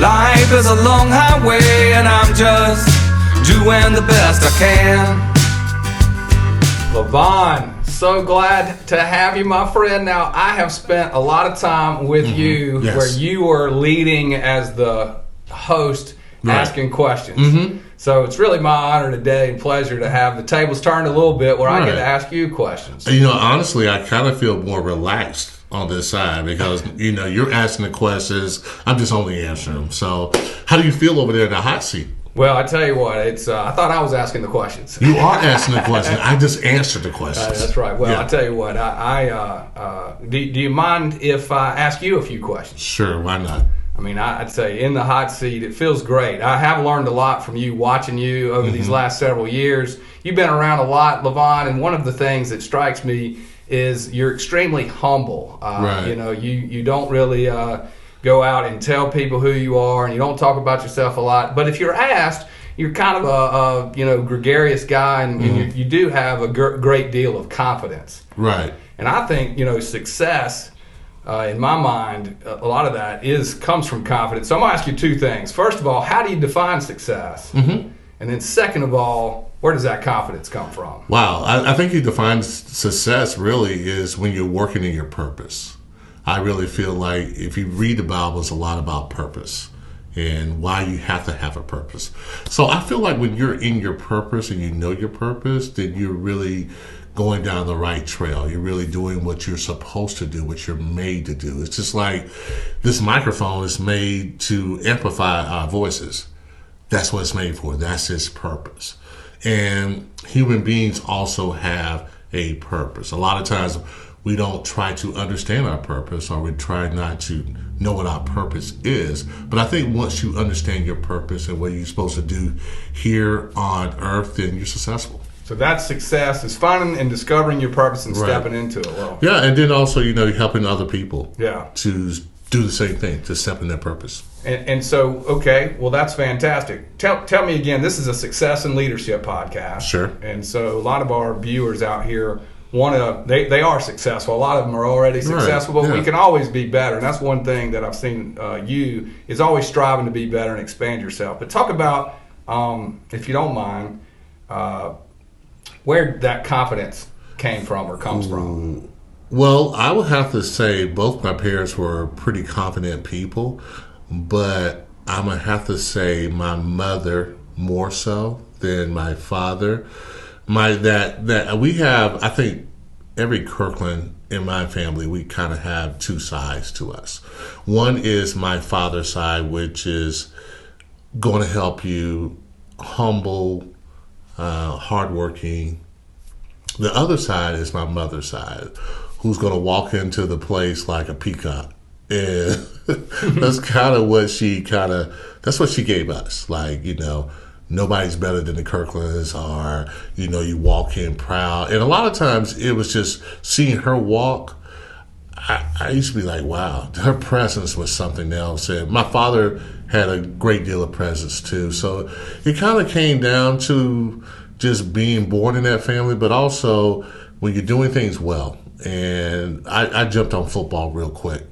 Life is a long highway and I'm just doing the best I can. Levon, so glad to have you, my friend. Now, I have spent a lot of time with you where you were leading as the host, asking questions. So it's really my honor today and pleasure to have the tables turned a little bit where I get to ask you questions. You know, honestly, I kind of feel more relaxed on this side because, you know, you're asking the questions. I'm just only answering them. So how do you feel over there in the hot seat? Well, I tell you what, it's I thought I was asking the questions. You are asking the questions. I just answered the questions. That's right. Well, I tell you what, do you mind if I ask you a few questions? Sure, why not? I mean, I'd say in the hot seat, it feels great. I have learned a lot from you, watching you over these last several years. You've been around a lot, Levon, and one of the things that strikes me is you're extremely humble. You know, you don't really go out and tell people who you are, and you don't talk about yourself a lot. But if you're asked, you're kind of a gregarious guy, and you do have a great deal of confidence. Right. And I think, success, in my mind, a lot of that comes from confidence. So I'm going to ask you two things. First of all, how do you define success? And then second of all, where does that confidence come from? Wow. I think you define success really is when you're working in your purpose. I really feel like if you read the Bible, it's a lot about purpose and why you have to have a purpose. So I feel like when you're in your purpose and you know your purpose, then you're really going down the right trail. You're really doing what you're supposed to do, what you're made to do. It's just like this microphone is made to amplify our voices. That's what it's made for. That's its purpose. And human beings also have a purpose. A lot of times we don't try to understand our purpose, or we try not to know what our purpose is. But I think once you understand your purpose and what you're supposed to do here on earth, then you're successful. So that's success, is finding and discovering your purpose and stepping into it. Well, yeah, and then also, helping other people to do the same thing, to step in their purpose. And so, okay, well, that's fantastic. Tell me again, this is a success and leadership podcast. Sure. And so a lot of our viewers out here they are successful. A lot of them are already successful, but we can always be better. And that's one thing that I've seen you is always striving to be better and expand yourself. But talk about, if you don't mind, where that confidence came from or comes from. Well, I would have to say both my parents were pretty confident people, but I'm going to have to say my mother more so than my father. That we have, I think every Kirkland in my family, we kind of have two sides to us. One is my father's side, which is going to help you, humble, hardworking. The other side is my mother's side, who's going to walk into the place like a peacock. And that's kind of what that's what she gave us. Like, nobody's better than the Kirklands, or, you walk in proud. And a lot of times it was just seeing her walk. I used to be like, wow, her presence was something else. And my father had a great deal of presence too. So it kind of came down to just being born in that family, but also when you're doing things well. And I jumped on football real quick.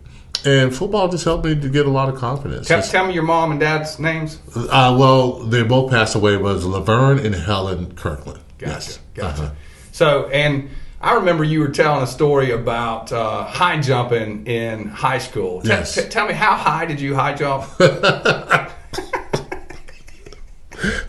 And football just helped me to get a lot of confidence. Tell me your mom and dad's names. Well, they both passed away. It was Laverne and Helen Kirkland. Gotcha. So, and I remember you were telling a story about high jumping in high school. Tell me, how high did you high jump?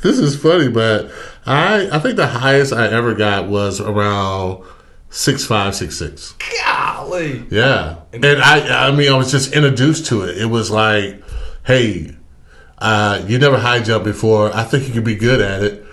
This is funny, but I think the highest I ever got was around 6'5", 6'6". Golly. Yeah. And I mean, I was just introduced to it. It was like, hey, you never high jumped before. I think you could be good at it.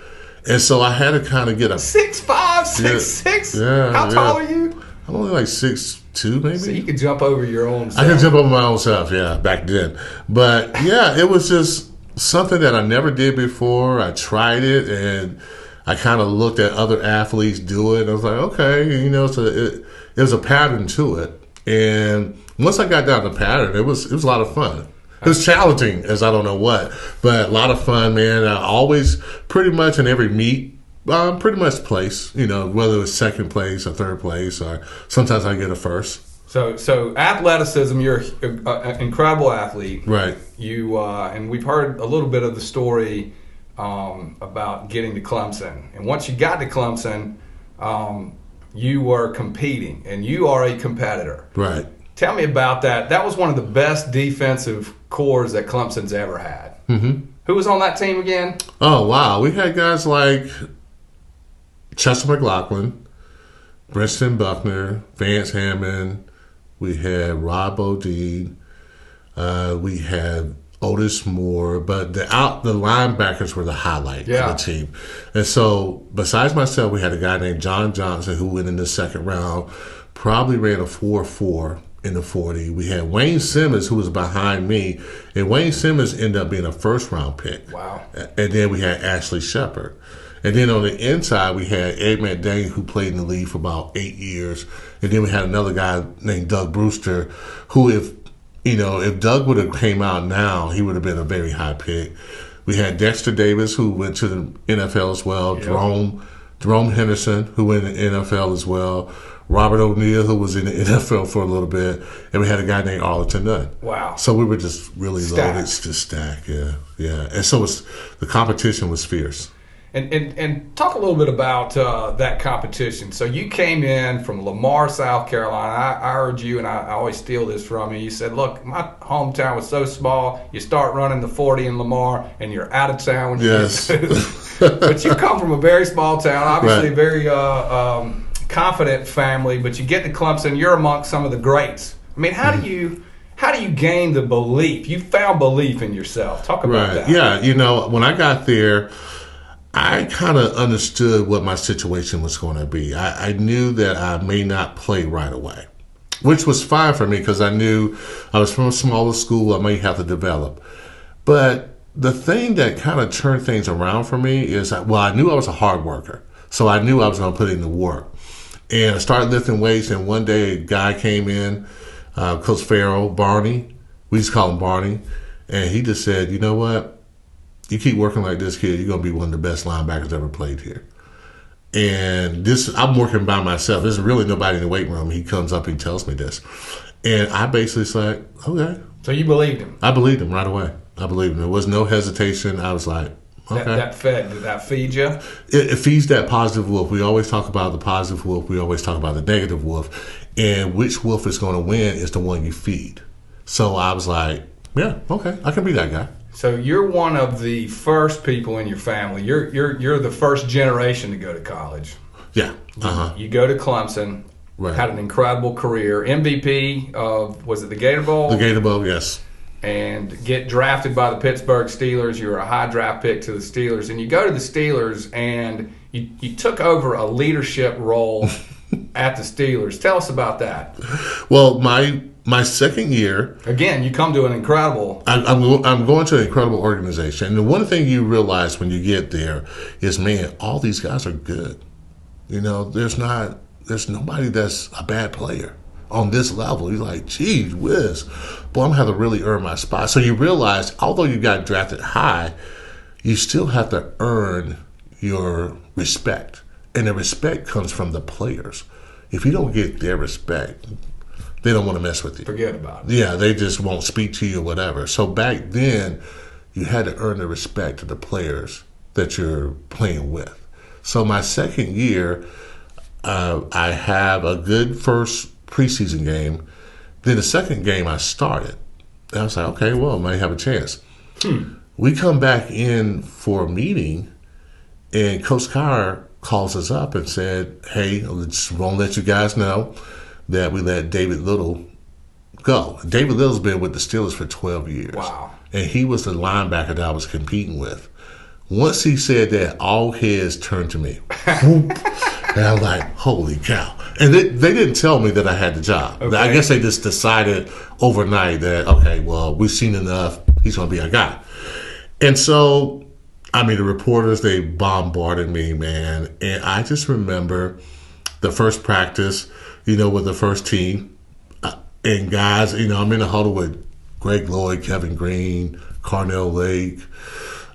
And so I had to kind of get a 6'5", 6'6". Yeah. How tall are you? I'm only like 6'2", maybe. So you could jump over your own self. I could jump over my own self, back then. But yeah, it was just something that I never did before. I tried it, and I kind of looked at other athletes do it. And I was like, okay, so it was a pattern to it. And once I got down the pattern, it was a lot of fun. It was challenging as I don't know what, but a lot of fun, man. I always, pretty much in every meet, pretty much place, whether it was second place or third place, or sometimes I get a first. So athleticism, you're an incredible athlete. Right. You and we've heard a little bit of the story about getting to Clemson. And once you got to Clemson, you were competing, and you are a competitor. Right. Tell me about that. That was one of the best defensive cores that Clemson's ever had. Mm-hmm. Who was on that team again? Oh, wow. We had guys like Chester McLaughlin, Briston Buckner, Vance Hammond. We had Rob Bodine. We had Otis Moore. But the linebackers were the highlight of the team. And so, besides myself, we had a guy named John Johnson who went in the second round, probably ran a 4.4 in the 40. We had Wayne Simmons, who was behind me. And Wayne Simmons ended up being a first-round pick. Wow. And then we had Ashley Shepard. And then on the inside, we had Ed McDaniel, who played in the league for about 8 years. And then we had another guy named Doug Brewster, who, if Doug would have came out now, he would have been a very high pick. We had Dexter Davis, who went to the NFL as well. Yep. Jerome Henderson, who went in the NFL as well. Robert O'Neill, who was in the NFL for a little bit. And we had a guy named Arlington Nunn. Wow. So we were just really loaded to stack, yeah. And so the competition was fierce. And talk a little bit about that competition. So you came in from Lamar, South Carolina. I heard you, and I always steal this from you. You said, look, my hometown was so small, you start running the 40 in Lamar, and you're out of town when you get to But you come from a very small town, obviously a very confident family, but you get to Clemson, you're amongst some of the greats. I mean, how do you gain the belief? You found belief in yourself. Talk about that. Yeah, when I got there, I kind of understood what my situation was going to be. I knew that I may not play right away, which was fine for me because I knew I was from a smaller school. I may have to develop. But the thing that kind of turned things around for me is, I knew I was a hard worker. So I knew I was going to put in the work. And I started lifting weights, and one day a guy came in, Coach Farrell, Barney. We just call him Barney. And he just said, you know what? You keep working like this, kid, you're going to be one of the best linebackers ever played here. And I'm working by myself. There's really nobody in the weight room. He comes up and tells me this. And I basically said, okay. So you believed him? I believed him right away. I believed him. There was no hesitation. I was like, okay. Did that feed you? It feeds that positive wolf. We always talk about the positive wolf. We always talk about the negative wolf. And which wolf is going to win is the one you feed. So I was like, yeah, okay, I can be that guy. So you're one of the first people in your family. You're the first generation to go to college. Yeah. You go to Clemson. Right. Had an incredible career. MVP of, was it the Gator Bowl? The Gator Bowl, yes. And get drafted by the Pittsburgh Steelers. You were a high draft pick to the Steelers. And you go to the Steelers and you took over a leadership role at the Steelers. Tell us about that. Well, my second year, again, you come to an incredible. I'm going to an incredible organization, and the one thing you realize when you get there is, man, all these guys are good. There's nobody that's a bad player on this level. You're like, geez whiz, boy, I'm gonna have to really earn my spot. So you realize, although you got drafted high, you still have to earn your respect, and the respect comes from the players. If you don't get their respect, they don't want to mess with you. Forget about it. Yeah, they just won't speak to you or whatever. So back then, you had to earn the respect of the players that you're playing with. So my second year, I have a good first preseason game. Then the second game I started. And I was like, okay, well, I might have a chance. We come back in for a meeting, and Coach Carr calls us up and said, hey, I just want to let you guys know that we let David Little go. David Little's been with the Steelers for 12 years. Wow. And he was the linebacker that I was competing with. Once he said that, all heads turned to me. And I was like, holy cow. And they didn't tell me that I had the job. Okay. I guess they just decided overnight that, okay, well, we've seen enough. He's going to be our guy. And so, the reporters, they bombarded me, man. And I just remember the first practice, with the first team. And guys, I'm in the huddle with Greg Lloyd, Kevin Green, Carnell Lake,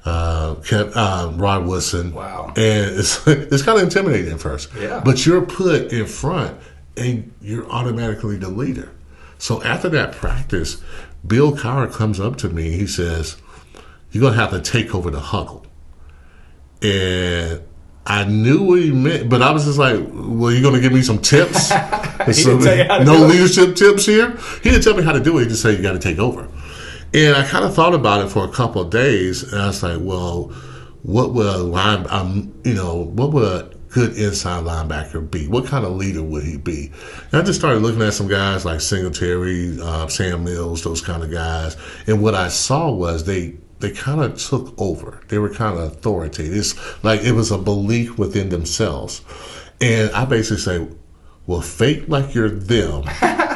Rod Woodson. Wow. And it's kind of intimidating at first. Yeah. But you're put in front, and you're automatically the leader. So after that practice, Bill Cowher comes up to me. He says, "You're going to have to take over the huddle." And I knew what he meant, but I was just like, "Well, you're going to give me some tips?" So, no leadership tips here? He didn't tell me how to do it. He just said, "You got to take over." And I kind of thought about it for a couple of days, and I was like, "Well, what would what would a good inside linebacker be? What kind of leader would he be?" And I just started looking at some guys like Singletary, Sam Mills, those kind of guys, and what I saw was they kind of took over. They were kind of authoritative. It's like it was a belief within themselves. And I basically say, well, fake like you're them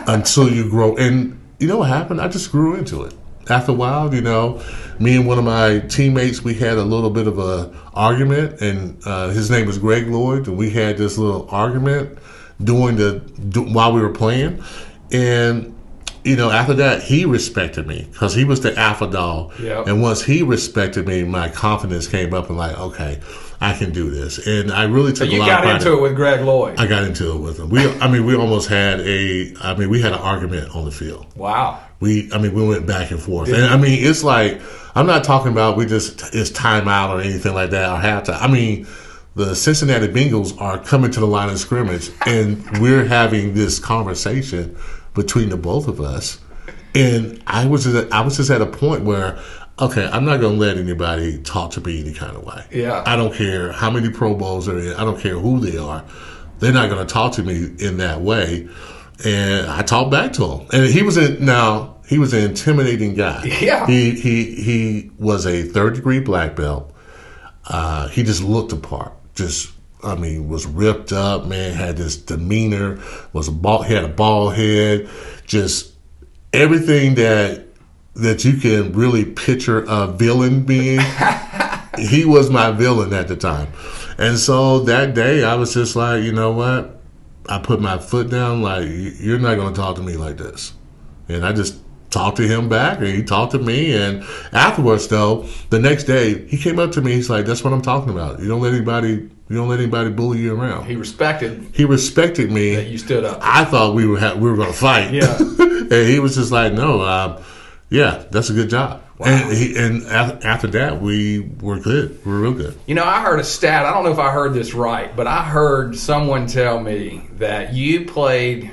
until you grow. And you know what happened? I just grew into it. After a while, me and one of my teammates, we had a little bit of a argument, and his name was Greg Lloyd, and we had this little argument while we were playing. And after that, he respected me because he was the alpha dog. Yep. And once he respected me, my confidence came up and like, okay, I can do this. And I really took a lot of pride. You got into it with Greg Lloyd. I got into it with him. We almost had we had an argument on the field. Wow. We went back and forth. And it's like, I'm not talking about it's timeout or anything like that or halftime. The Cincinnati Bengals are coming to the line of scrimmage and we're having this conversation between the both of us, and I was just at a point where, okay, I'm not going to let anybody talk to me any kind of way. Yeah, I don't care how many Pro Bowls are in. I don't care who they are. They're not going to talk to me in that way. And I talked back to him, and he was an intimidating guy. Yeah, he was a 3rd-degree black belt. He just looked apart. Was ripped up, man, had this demeanor, he had a bald head, just everything that you can really picture a villain being. He was my villain at the time. And so that day I was just like, you know what? I put my foot down, like, you're not going to talk to me like this. And I just talked to him back, and he talked to me. And afterwards, though, the next day, he came up to me. He's like, "That's what I'm talking about. You don't let anybody bully you around." He respected me. That you stood up. I thought we were going to fight. Yeah. And he was just like, "No, yeah, that's a good job." Wow. And after that, we were good. We were real good. I heard a stat. I don't know if I heard this right, but I heard someone tell me that you played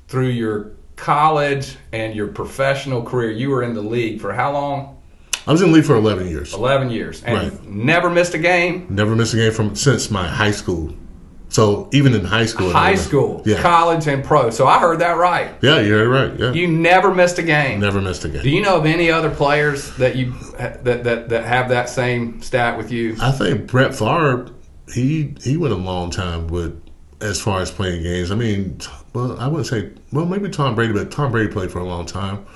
through your college and your professional career. You were in the league for how long? I was in the league for 11 years. 11 years. And right. Never missed a game? Never missed a game since my high school. So even in high school. Yeah. College and pro. So I heard that right. Yeah, you heard it right. Yeah. You never missed a game? Never missed a game. Do you know of any other players that that have that same stat with you? I think Brett Favre, he went a long time as far as playing games. I wouldn't say, maybe Tom Brady, but Tom Brady played for a long time.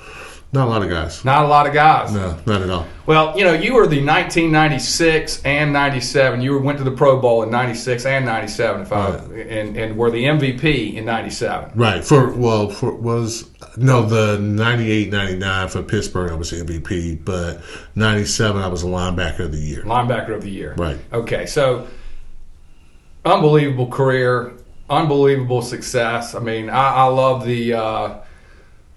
Not a lot of guys. Not a lot of guys. No, not at all. Well, you were the 1996 and 97. You went to the Pro Bowl in 96 and 97, and were the MVP in 97. Right. The 98, 99 for Pittsburgh, I was the MVP, but 97, I was a linebacker of the year. Linebacker of the year. Right. Okay, so unbelievable career, unbelievable success. I love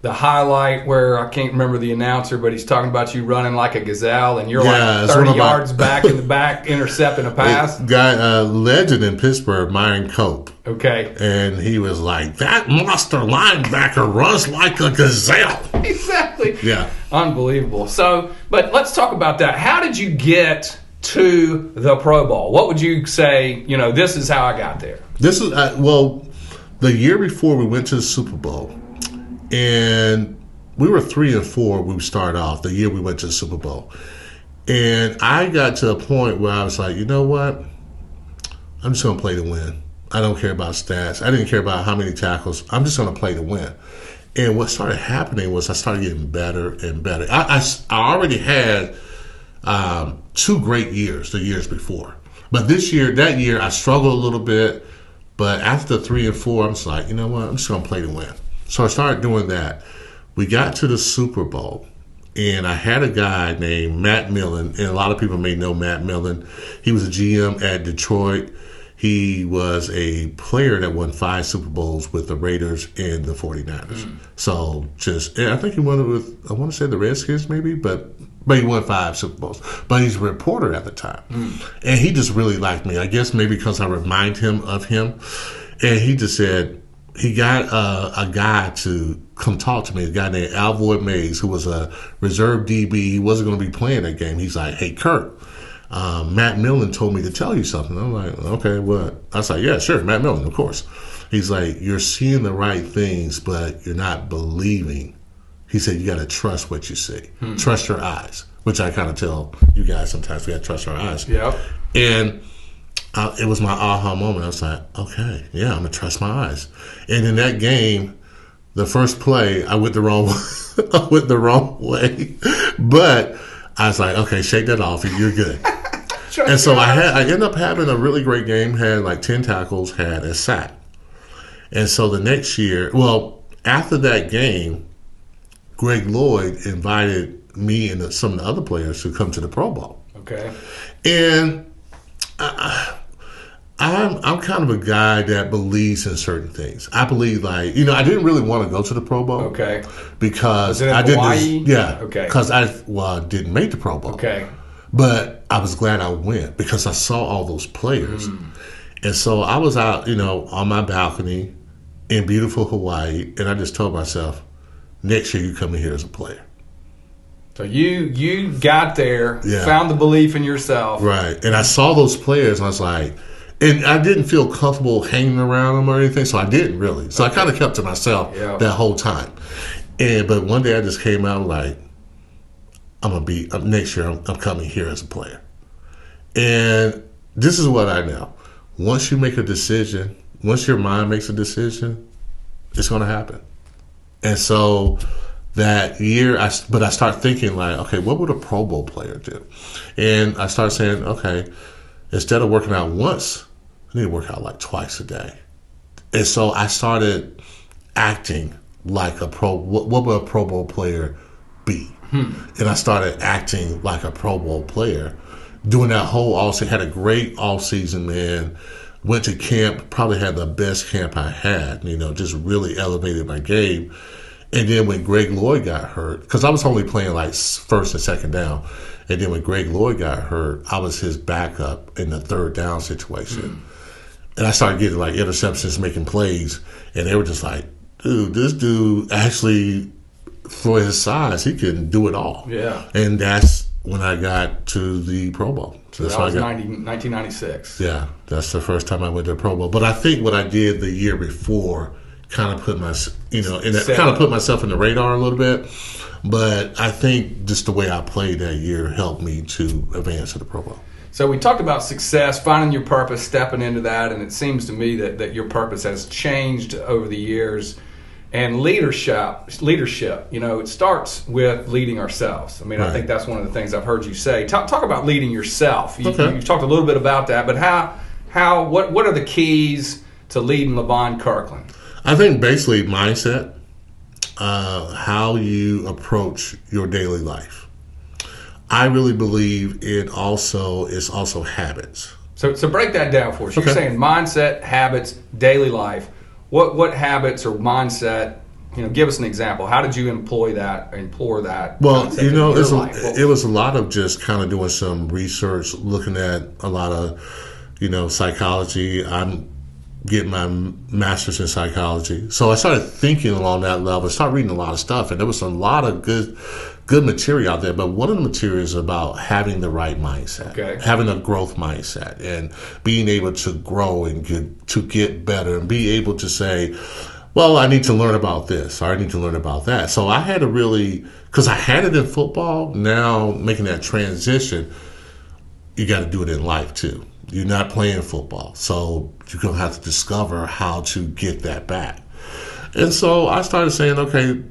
the highlight where I can't remember the announcer, but he's talking about you running like a gazelle, and you're like 30 yards back in the back intercepting a pass. Legend in Pittsburgh, Myron Cope. Okay. And he was like, "That monster linebacker runs like a gazelle." Exactly. Yeah. Unbelievable. So, but let's talk about that. How did you get to the Pro Bowl? What would you say, this is how I got there? This is, the year before we went to the Super Bowl, and we were 3-4 when we started off, the year we went to the Super Bowl. And I got to a point where I was like, you know what? I'm just going to play to win. I don't care about stats. I didn't care about how many tackles. I'm just going to play to win. And what started happening was I started getting better and better. I already had 2 great years the years before. But that year, I struggled a little bit. But after 3 and 4, I'm just like, you know what? I'm just going to play to win. So I started doing that. We got to the Super Bowl, and I had a guy named Matt Millen, and a lot of people may know Matt Millen. He was a GM at Detroit, he was a player that won 5 Super Bowls with the Raiders and the 49ers. So I think he won it with, I want to say the Redskins maybe, but he won 5 Super Bowls. But he's a reporter at the time. And he just really liked me. I guess maybe because I remind him of him. And he just said, he got a guy to come talk to me, a guy named Alvoy Mays, who was a reserve DB. He wasn't going to be playing that game. He's like, hey, Kirk, Matt Millen told me to tell you something. I'm like, okay, what? I was like, yeah, sure, Matt Millen, of course. He's like, you're seeing the right things, but you're not believing. He said, you got to trust what you see. Trust your eyes, which I kind of tell you guys sometimes we got to trust our eyes. Yep. And it was my aha moment. I was like, okay, yeah, I'm going to trust my eyes. And in that game, the first play, I went the wrong I went the wrong way. But I was like, okay, shake that off. You're good. And so I ended up having a really great game, had like 10 tackles, had a sack. And so the next year, well, after that game, Greg Lloyd invited me and some of the other players to come to the Pro Bowl. Okay. And I'm kind of a guy that believes in certain things. I believe, like, I didn't really want to go to the Pro Bowl. Okay. Because I did Hawaii? Yeah. Okay. Because I didn't make the Pro Bowl. Okay. But I was glad I went because I saw all those players. And so I was out, on my balcony in beautiful Hawaii, and I just told myself, next year you come in here as a player. So you got there, Yeah. found the belief in yourself. Right. And I saw those players, and I was like, and I didn't feel comfortable hanging around them or anything, so I didn't really. So I kind of kept to myself that whole time. But one day I just came out like, I'm going to be, next year I'm coming here as a player. And this is what I know. Once you make a decision, once your mind makes a decision, it's going to happen. And so that year, I start thinking like, okay, what would a Pro Bowl player do? And I started saying, okay, instead of working out once, I need to work out like twice a day. And so I started acting like what would a Pro Bowl player be? And I started acting like a Pro Bowl player, doing that whole offseason. Had a great offseason, man. Went to camp, probably had the best camp I had, just really elevated my game. And then when Greg Lloyd got hurt, because I was only playing like first and second down, and then when Greg Lloyd got hurt, I was his backup in the third down situation. And I started getting like interceptions, making plays, and they were just like, dude, this dude actually, for his size, he can do it all. Yeah. And that's when I got to the Pro Bowl. So that was 1996. Yeah, that's the first time I went to the Pro Bowl. But I think what I did the year before kind of put myself in the radar a little bit. But I think just the way I played that year helped me to advance to the Pro Bowl. So we talked about success, finding your purpose, stepping into that, and it seems to me that your purpose has changed over the years. And leadership, it starts with leading ourselves. I mean, right. I think that's one of the things I've heard you say. Talk about leading yourself. You've talked a little bit about that, but what are the keys to leading Levon Kirkland? I think basically mindset, how you approach your daily life. I really believe it's also habits. So break that down for us. You're saying mindset, habits, daily life. What habits or mindset? Give us an example. How did you implore that? Well, it was a lot of just kind of doing some research, looking at a lot of, psychology. I'm getting my master's in psychology, so I started thinking along that level. I started reading a lot of stuff, and there was a lot of good material out there. But one of the materials is about having the right mindset, having a growth mindset, and being able to grow and get better, and be able to say, well, I need to learn about this, or I need to learn about that. So I had to really, because I had it in football, now making that transition, you got to do it in life too. You're not playing football, so you're going to have to discover how to get that back. And so I started saying, okay,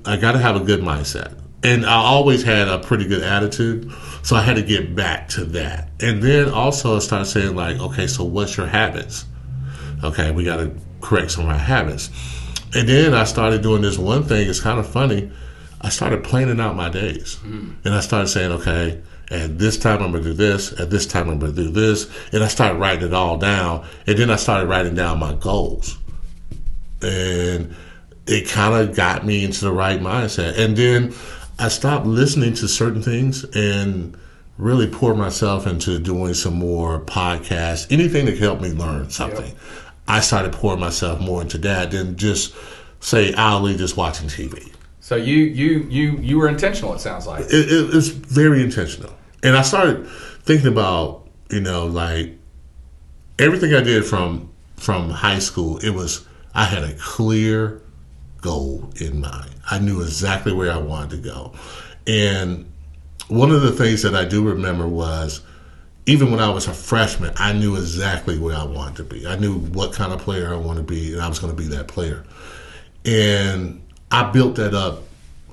I got to have a good mindset. And I always had a pretty good attitude, so I had to get back to that. And then also I started saying, like, okay, so what's your habits? Okay, we got to correct some of our habits. And then I started doing this one thing. It's kind of funny. I started planning out my days. And I started saying, okay, And this time I'm going to do this. At this time I'm going to do this. And I started writing it all down. And then I started writing down my goals. And it kind of got me into the right mindset. And then I stopped listening to certain things and really poured myself into doing some more podcasts, anything that could help me learn something. Yep. I started pouring myself more into that than just say hourly just watching TV. So you were intentional, it sounds like. It's very intentional. And I started thinking about, like everything I did from high school, I had a clear goal in mind. I knew exactly where I wanted to go. And one of the things that I do remember was, even when I was a freshman, I knew exactly where I wanted to be. I knew what kind of player I wanted to be, and I was going to be that player. And I built that up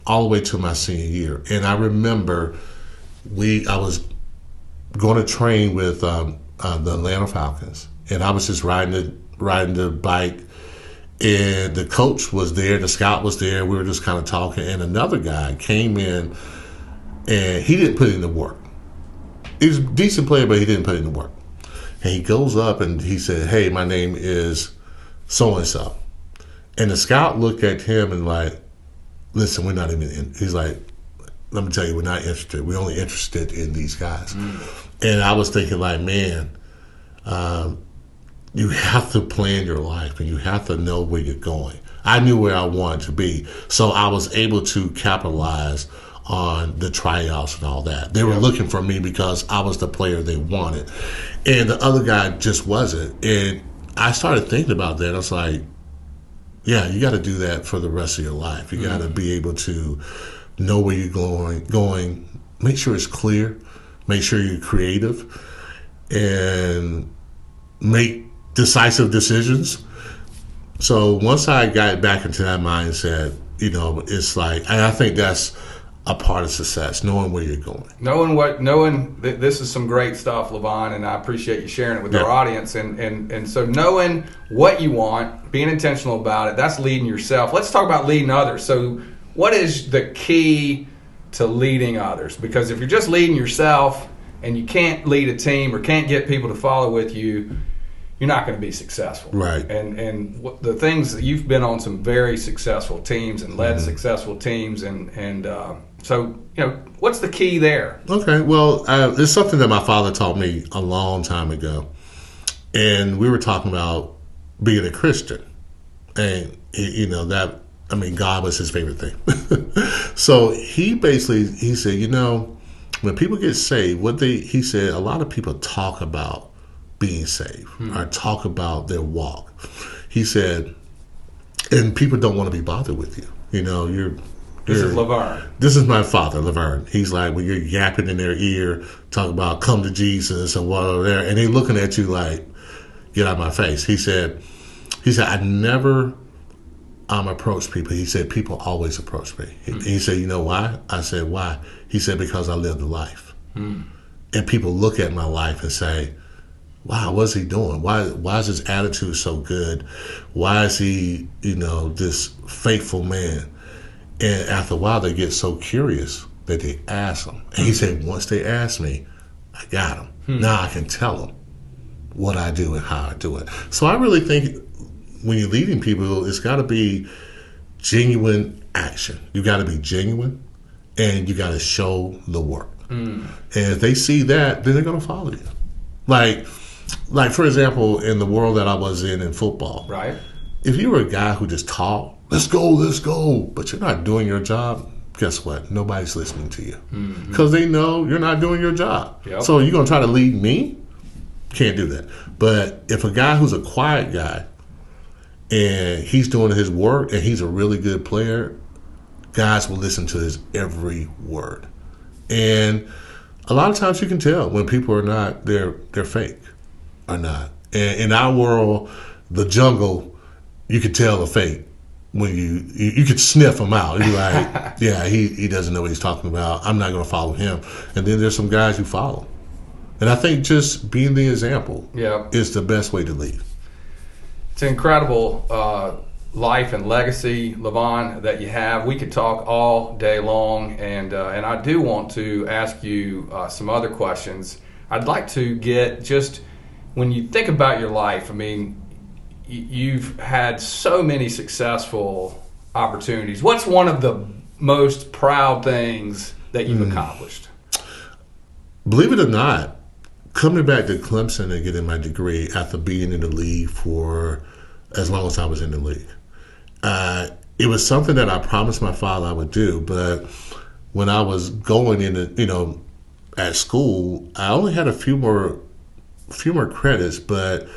all the way to my senior year. And I remember I was going to train with the Atlanta Falcons, and I was just riding the bike. And the coach was there, the scout was there. We were just kind of talking, and another guy came in, and he didn't put in the work. He was a decent player, but he didn't put in the work. And he goes up and he said, "Hey, my name is so-and-so." And the scout looked at him and like, "Listen, we're not even in." He's like, "Let me tell you, we're not interested. We're only interested in these guys." And I was thinking like, man, you have to plan your life and you have to know where you're going. I knew where I wanted to be, so I was able to capitalize on the tryouts and all that. They were looking for me because I was the player they wanted, and the other guy just wasn't. And I started thinking about that. I was like, yeah, you got to do that for the rest of your life. You got to be able to know where you're going. Make sure it's clear. Make sure you're creative, and make decisive decisions. So once I got back into that mindset, it's like, and I think that's a part of success, knowing where you're going. This is some great stuff, Levon, and I appreciate you sharing it with our audience. And so knowing what you want, being intentional about it, that's leading yourself. Let's talk about leading others. So what is the key to leading others? Because if you're just leading yourself and you can't lead a team or can't get people to follow with you, you're not going to be successful. Right. And the things that you've been on some very successful teams and led successful teams, and so what's the key there? Okay, well, it's something that my father taught me a long time ago, and we were talking about being a Christian, and God was his favorite thing. So he said, when people get saved, he said a lot of people talk about being saved or talk about their walk. He said, and people don't want to be bothered with you. This is Levon. This is my father, Levon. He's like, when you're yapping in their ear, talking about come to Jesus and whatever there, and they looking at you like, get out of my face. He said, I never approach people. He said, people always approach me. He said, you know why? I said, why? He said, because I lived a life. And people look at my life and say, wow, what's he doing? Why is his attitude so good? Why is he, this faithful man? And after a while, they get so curious that they ask him. And he said, once they ask me, I got him. Now I can tell them what I do and how I do it. So I really think when you're leading people, it's got to be genuine action. You got to be genuine, and you got to show the work. And if they see that, then they're going to follow you. Like for example, in the world that I was in football, right? If you were a guy who just talked, let's go, but you're not doing your job, guess what? Nobody's listening to you because they know you're not doing your job. Yep. So you're going to try to lead me? Can't do that. But if a guy who's a quiet guy and he's doing his work and he's a really good player, guys will listen to his every word. And a lot of times you can tell when people are not, they're fake or not. And in our world, the jungle, you can tell the fake when you could sniff them out. You're like, yeah, he doesn't know what he's talking about. I'm not going to follow him. And then there's some guys you follow. And I think just being the example is the best way to lead. It's incredible life and legacy, Levon, that you have. We could talk all day long, and I do want to ask you some other questions. I'd like to get just, when you think about your life, I mean, you've had so many successful opportunities. What's one of the most proud things that you've accomplished? Believe it or not, coming back to Clemson and getting my degree after being in the league for as long as I was in the league, it was something that I promised my father I would do. But when I was going into, at school, I only had a few more credits. But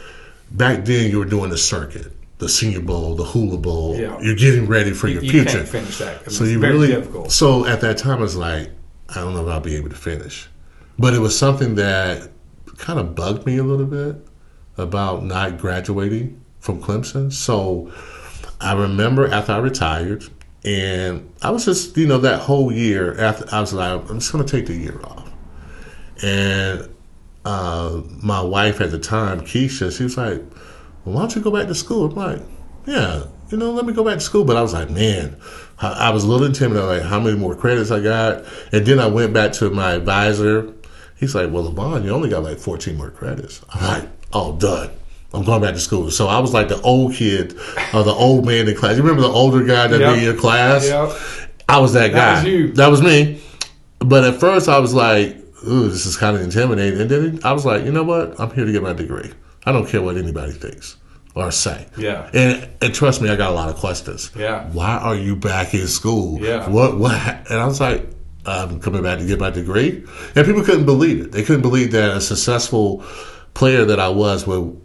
back then, you were doing the circuit, the Senior Bowl, the Hula Bowl. Yeah. You're getting ready for your future. You can't finish that. So it's very difficult. So at that time, I was like, I don't know if I'll be able to finish. But it was something that kind of bugged me a little bit about not graduating from Clemson. So I remember after I retired, and I was just, that whole year after, I was like, I'm just going to take the year off. And my wife at the time, Keisha, she was like, well, why don't you go back to school? I'm like, yeah, let me go back to school. But I was like, man, I was a little intimidated, like how many more credits I got. And then I went back to my advisor. He's like, well, Levon, you only got like 14 more credits. I'm like, oh, done. I'm going back to school. So I was like the old kid or the old man in class. You remember the older guy that be in your class? Yep. I was that guy. That was you. That was me. But at first I was like, ooh, this is kind of intimidating. And then I was like, you know what? I'm here to get my degree. I don't care what anybody thinks or say. Yeah. And trust me, I got a lot of questions. Yeah. Why are you back in school? Yeah. What? And I was like, I'm coming back to get my degree. And people couldn't believe it. They couldn't believe that a successful player that I was would,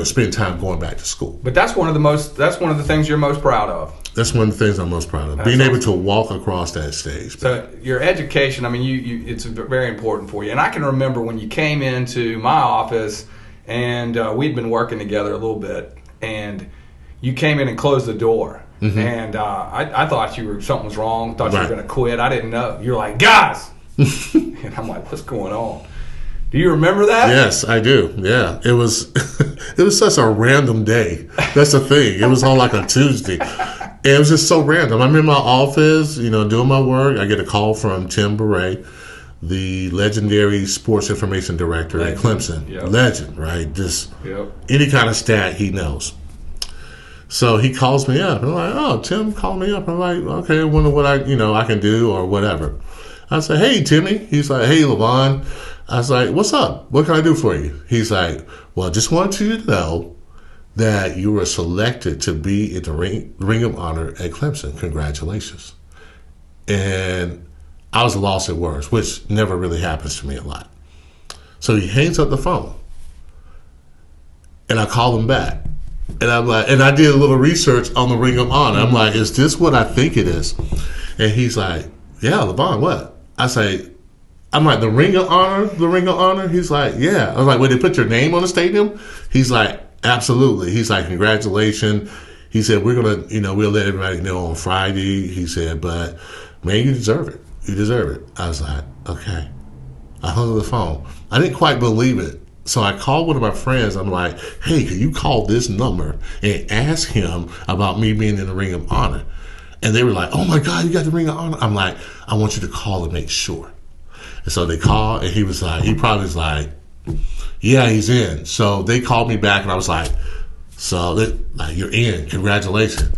spend time going back to school. But that's one of the things you're most proud of. That's one of the things I'm most proud of. That's being able to walk across that stage. So your education, I mean, it's very important for you. And I can remember when you came into my office, and we'd been working together a little bit, and you came in and closed the door. Mm-hmm. And I thought something was wrong. Thought you were going to quit. I didn't know. You're like, guys, and I'm like, what's going on? Do you remember that? Yes, I do. Yeah, it was such a random day. That's the thing. It was on like a Tuesday. And it was just so random. I'm in my office, doing my work. I get a call from Tim Beret, the legendary sports information director at Clemson. Yep. Legend, right? Just any kind of stat he knows. So he calls me up. I'm like, oh, Tim called me up. I'm like, okay, I wonder what I can do or whatever. I say, hey, Timmy. He's like, hey, Levon. I was like, what's up? What can I do for you? He's like, well, just want you to know that you were selected to be in the Ring of Honor at Clemson. Congratulations. And I was lost at words, which never really happens to me a lot. So he hangs up the phone. And I call him back. And I'm like, and I did a little research on the Ring of Honor. I'm like, is this what I think it is? And he's like, yeah, Levon, what? I'm like, the Ring of Honor? He's like, yeah. I was like, well, they put your name on the stadium? He's like, absolutely. He's like, congratulations. He said, we're going to, we'll let everybody know on Friday. He said, but man, you deserve it. You deserve it. I was like, okay. I hung up the phone. I didn't quite believe it. So I called one of my friends. I'm like, hey, can you call this number and ask him about me being in the Ring of Honor? And they were like, oh my God, you got the Ring of Honor? I'm like, I want you to call and make sure. And so they called, and he probably was like, yeah, he's in. So they called me back, and I was like, you're in, congratulations.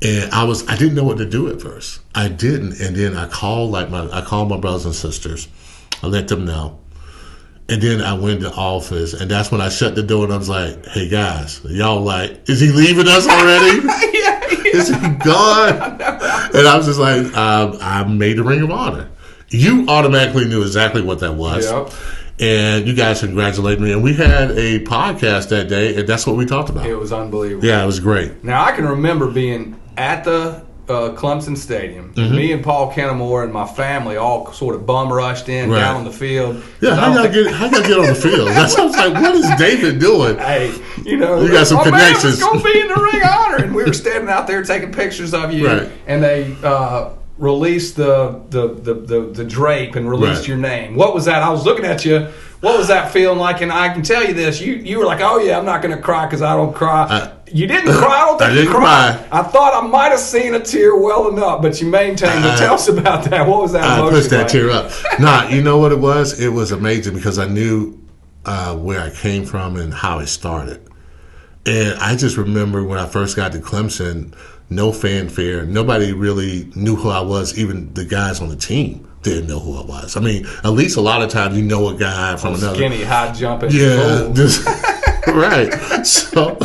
And I didn't know what to do at first. I didn't. And then I called my brothers and sisters. I let them know. And then I went to the office, and that's when I shut the door, and I was like, hey, guys, y'all like, is he leaving us already? Yeah. Is he gone? And I was just like, I made the Ring of Honor. You automatically knew exactly what that was. Yep. And you guys congratulated me. And we had a podcast that day, and that's what we talked about. It was unbelievable. Yeah, it was great. Now, I can remember being at the Clemson Stadium. Mm-hmm. Me and Paul Kennemore and my family all sort of bum rushed in down on the field. Yeah, how y'all get on the field? That's what I was like, what is David doing? Hey, you got some connections. Man, it's going to be in the Ring of Honor. And we were standing out there taking pictures of you. Right. And they released the drape and released your name. What was that? I was looking at you. What was that feeling like? And I can tell you this. You were like, oh, yeah, I'm not going to cry because I don't cry. You didn't cry. I don't think you cried. I thought I might have seen a tear welling up, but you maintained it. Tell us about that. What was that emotion? I pushed that tear up. Nah, you know what it was? It was amazing because I knew where I came from and how it started. And I just remember when I first got to Clemson, no fanfare. Nobody really knew who I was. Even the guys on the team didn't know who I was. I mean, at least a lot of times you know a guy from another. Skinny, high jumping. Yeah. Right. So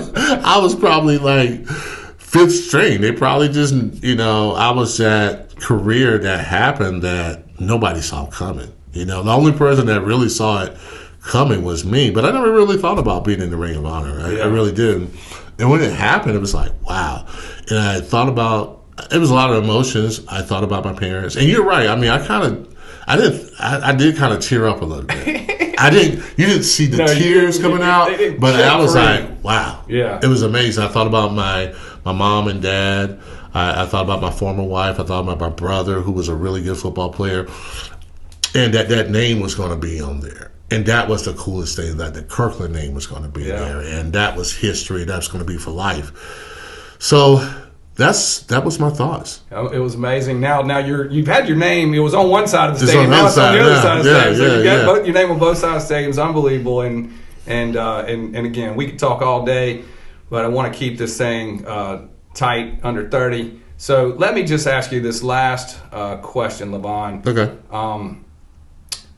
I was probably like fifth string. They probably just, I was that career that happened that nobody saw coming. The only person that really saw it coming was me. But I never really thought about being in the Ring of Honor. I really didn't. And when it happened, it was like, wow. And I thought about, it was a lot of emotions. I thought about my parents. And you're right. I mean, I did kind of tear up a little bit. You didn't see the tears coming out, but I was like, wow. Yeah. It was amazing. I thought about my mom and dad. I thought about my former wife. I thought about my brother, who was a really good football player. And that name was going to be on there. And that was the coolest thing, that the Kirkland name was going to be there. And that was history. That's going to be for life. So that was my thoughts. It was amazing. Now you've had your name. It was on one side of the stadium. Now it's on the other side of the stadium. So you got both your name on both sides of the stadium. It's unbelievable. And again, we could talk all day, but I want to keep this thing tight, under 30. So let me just ask you this last question, Levon. Okay.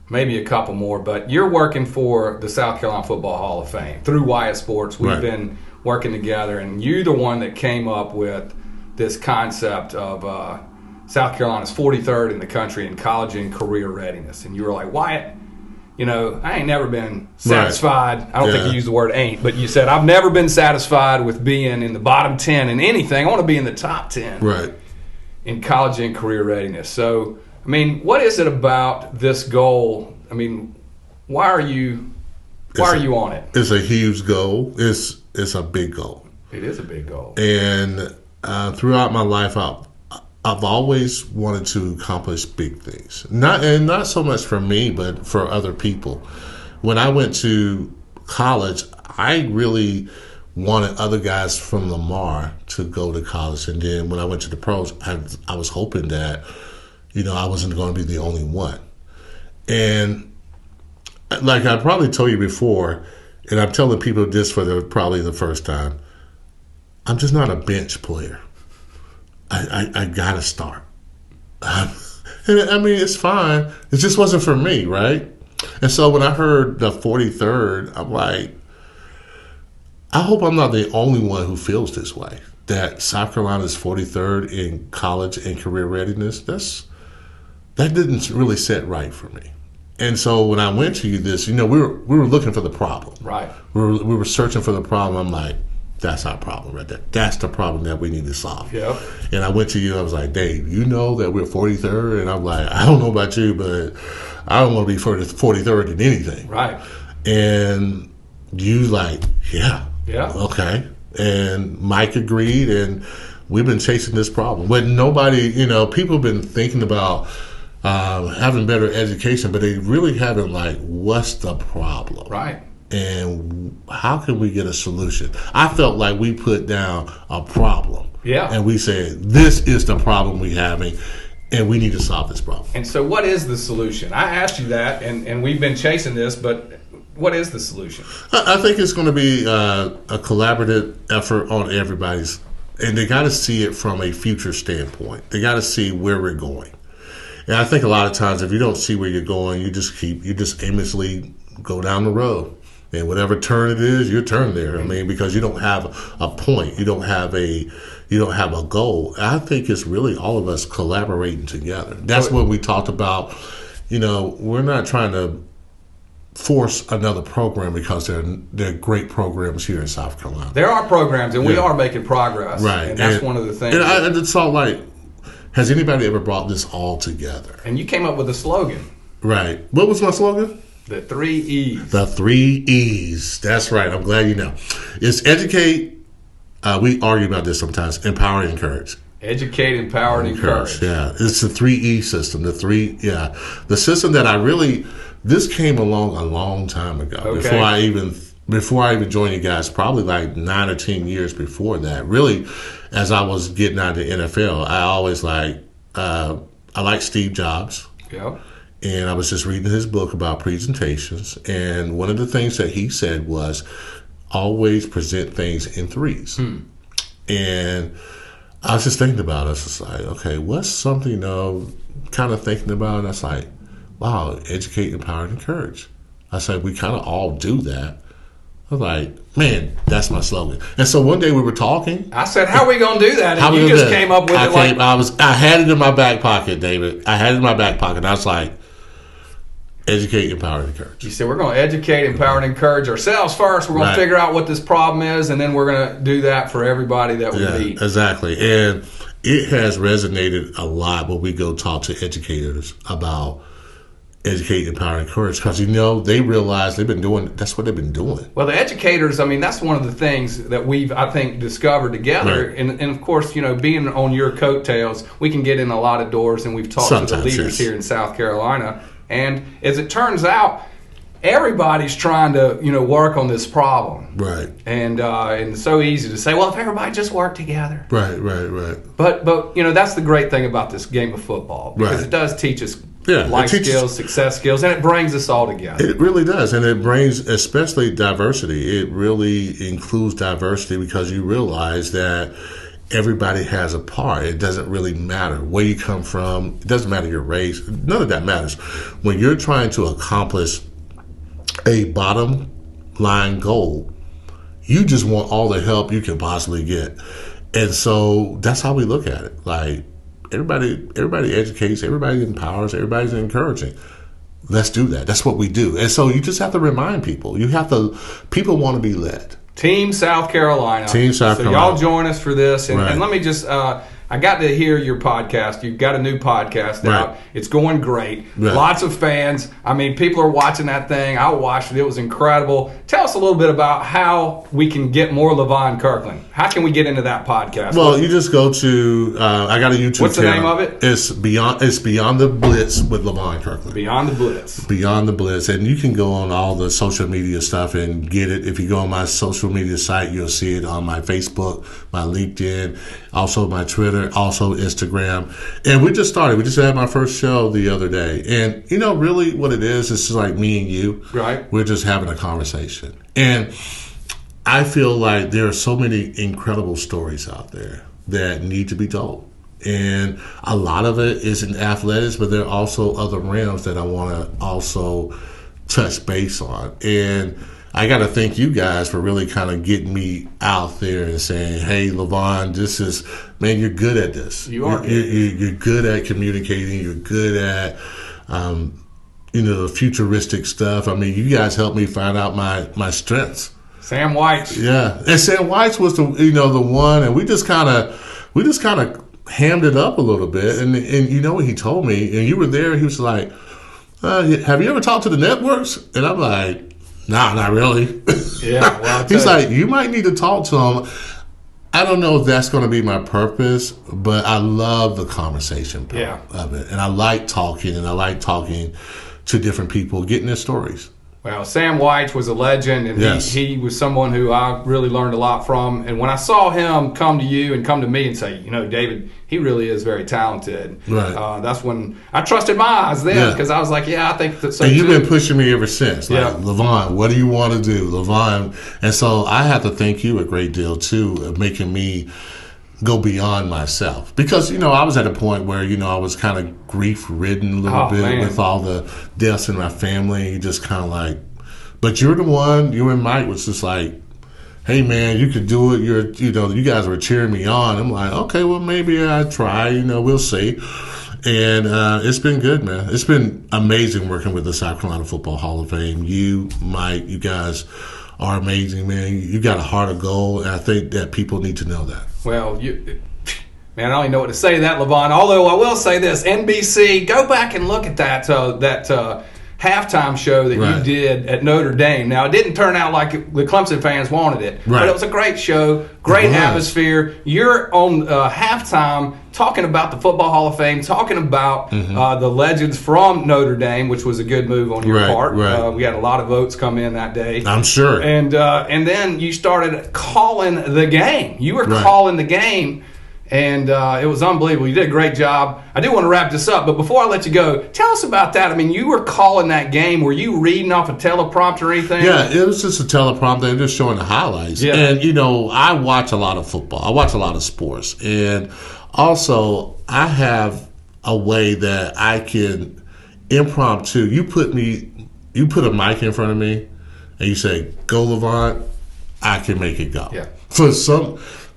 Maybe a couple more, but you're working for the South Carolina Football Hall of Fame through Wyatt Sports. We've been working together, and you're the one that came up with this concept of South Carolina's 43rd in the country in college and career readiness. And you were like, Wyatt, I ain't never been satisfied. I don't think you used the word ain't, but you said, I've never been satisfied with being in the bottom 10 in anything. I want to be in the top 10 in college and career readiness. So, I mean, what is it about this goal? I mean, why are you on it? It's a huge goal. It's a big goal. It is a big goal. And throughout my life, I've always wanted to accomplish big things. Not so much for me, but for other people. When I went to college, I really wanted other guys from Lamar to go to college. And then when I went to the pros, I was hoping that, I wasn't going to be the only one. And like I probably told you before, and I'm telling people this for probably the first time, I'm just not a bench player. I got to start. And I mean, it's fine. It just wasn't for me, right? And so when I heard the 43rd, I'm like, I hope I'm not the only one who feels this way, that South Carolina's 43rd in college and career readiness, that didn't really set right for me. And so when I went to this, we were looking for the problem. Right. We were searching for the problem. I'm like, that's our problem right there. That's the problem that we need to solve. Yep. And I went to you. I was like, Dave, you know that we're 43rd? And I'm like, I don't know about you, but I don't want to be 43rd in anything. Right. And you like, yeah. Okay. And Mike agreed, and we've been chasing this problem. But nobody, people have been thinking about having better education, but they really haven't what's the problem? Right. And how can we get a solution? I felt like we put down a problem. Yeah. And we said, this is the problem we're having, and we need to solve this problem. And so what is the solution? I asked you that, and we've been chasing this, but what is the solution? I think it's going to be a collaborative effort on everybody's, and they got to see it from a future standpoint. They got to see where we're going. And I think a lot of times if you don't see where you're going, you just aimlessly go down the road. And whatever turn it is, you turn there. I mean, because you don't have a point. You don't have a goal. I think it's really all of us collaborating together. That's what we talked about. We're not trying to force another program because they're great programs here in South Carolina. There are programs, and we are making progress. Right. And that's one of the things. And I just thought, has anybody ever brought this all together? And you came up with a slogan. Right. What was my slogan? The 3 E's. The 3 E's. That's right. I'm glad you know. It's educate. We argue about this sometimes. Empower and encourage. Educate, empower, and encourage. Yeah. It's the 3 E system. The system that this came along a long time ago. Okay. Before I even before I even joined you guys, probably like 9 or 10 years before that, really, as I was getting out of the NFL, I always I like Steve Jobs. Yep. And I was just reading his book about presentations. And one of the things that he said was always present things in threes. And I was just thinking about it. I was just like, okay, what's something, kind of thinking about? And I was like, wow, educate, empower, and encourage. I said, we kind of all do that. I was like, man, that's my slogan. And so one day we were talking. I said, how are we going to do that? And you just came up with it I had it in my back pocket, David. I had it in my back pocket. And I was like, educate, empower, and encourage. You said we're going to educate, empower, and encourage ourselves first. We're going to figure out what this problem is, and then we're going to do that for everybody that we meet. Exactly. And it has resonated a lot when we go talk to educators about educate, empower, and encourage, because they realize that's what they've been doing. Well, the educators, that's one of the things that we've, I think, discovered together. Right. And of course, being on your coattails, we can get in a lot of doors, and we've talked to the leaders here in South Carolina. And as it turns out, everybody's trying to, work on this problem. Right. And it's so easy to say, well, if everybody just worked together. Right. But that's the great thing about this game of football, because it does teach us life skills, success skills, and it brings us all together. It really does, and it brings especially diversity. It really includes diversity because you realize that everybody has a part. It doesn't really matter where you come from. It doesn't matter your race. None of that matters. When you're trying to accomplish a bottom line goal, you just want all the help you can possibly get. And so that's how we look at it. Like, everybody educates, everybody empowers, everybody's encouraging. Let's do that. That's what we do. And so you just have to remind people. People want to be led. Team South Carolina. So y'all join us for this. And let me just, I got to hear your podcast. You've got a new podcast out. It's going great. Right. Lots of fans. People are watching that thing. I watched it. It was incredible. Tell us a little bit about how we can get more Levon Kirkland. How can we get into that podcast? Well, you just go to, I got a YouTube channel. What's the name of it? It's Beyond the Blitz with Levon Kirkland. Beyond the Blitz. Beyond the Blitz. And you can go on all the social media stuff and get it. If you go on my social media site, you'll see it on my Facebook, my LinkedIn, also my Twitter, also Instagram. And we just started. We just had my first show the other day. And, really what it is, it's just like me and you. Right. We're just having a conversation. And I feel like there are so many incredible stories out there that need to be told. And a lot of it is in athletics, but there are also other realms that I want to also touch base on. And I got to thank you guys for really kind of getting me out there and saying, hey, Levon, you're good at this. You are. You're good at communicating. You're good at, the futuristic stuff. You guys helped me find out my strengths. Sam White. Yeah. And Sam White was the one, and we just kind of hammed it up a little bit. And you know what he told me, and you were there, he was like, have you ever talked to the networks? And I'm like, nah, not really. Yeah. Well, he's like, you might need to talk to them. I don't know if that's going to be my purpose, but I love the conversation part of it. And I like talking, to different people, getting their stories. Well, Sam White was a legend, and he was someone who I really learned a lot from. And when I saw him come to you and come to me and say, David, he really is very talented. Right. That's when I trusted my eyes then, because I was like, I think that's so. And you've been pushing me ever since. Levon, what do you want to do? Levon. And so I have to thank you a great deal, too, of making me go beyond myself, because I was at a point where I was kind of grief-ridden a little bit with all the deaths in my family. You just kind of like, but you're the one. You and Mike was just like, hey man, you could do it. You guys were cheering me on. I'm like, okay, well maybe I try. We'll see. And it's been good, man. It's been amazing working with the South Carolina Football Hall of Fame. You, Mike, you guys are amazing, man. You got a heart of gold, and I think that people need to know that. Well, man, I don't even know what to say to that, Levon. Although I will say this, NBC, go back and look at that halftime show that you did at Notre Dame. Now, it didn't turn out like the Clemson fans wanted it, but it was a great show, great atmosphere. You're on halftime talking about the Football Hall of Fame, talking about the legends from Notre Dame, which was a good move on your part. Right. We had a lot of votes come in that day. I'm sure. And then you started calling the game. You were calling the game. And it was unbelievable. You did a great job. I do want to wrap this up, but before I let you go, tell us about that. I mean, you were calling that game. Were you reading off a teleprompter or anything? Yeah, it was just a teleprompter. They're just showing the highlights. Yeah. And, I watch a lot of football. I watch a lot of sports. And also, I have a way that I can impromptu. You put a mic in front of me, and you say, "Go, Levon," I can make it go. Yeah.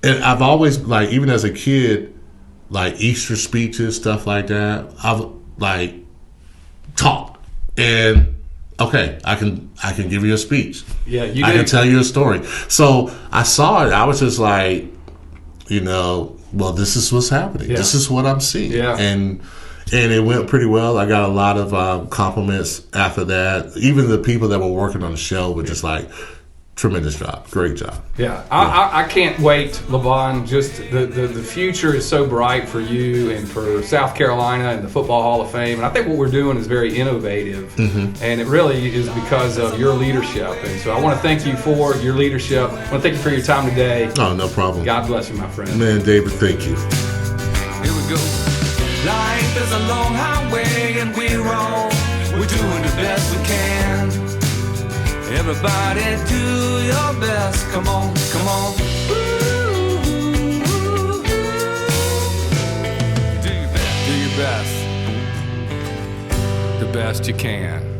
And I've always, even as a kid, Easter speeches, stuff like that, I've, talked. And, okay, I can give you a speech. Yeah, you I did. can tell you a story. So I saw it. I was just well, this is what's happening. Yeah. This is what I'm seeing. Yeah. And it went pretty well. I got a lot of compliments after that. Even the people that were working on the show were just tremendous job. Great job. Yeah, I can't wait, Levon. Just the future is so bright for you and for South Carolina and the Football Hall of Fame. And I think what we're doing is very innovative. And it really is because of your leadership. And so I want to thank you for your leadership. I want to thank you for your time today. Oh, no problem. God bless you, my friend. Man, David, thank you. Here we go. Life is a long highway and we're doing the best we can. Everybody do your best. Come on, come on. Do your best. Do your best. The best you can.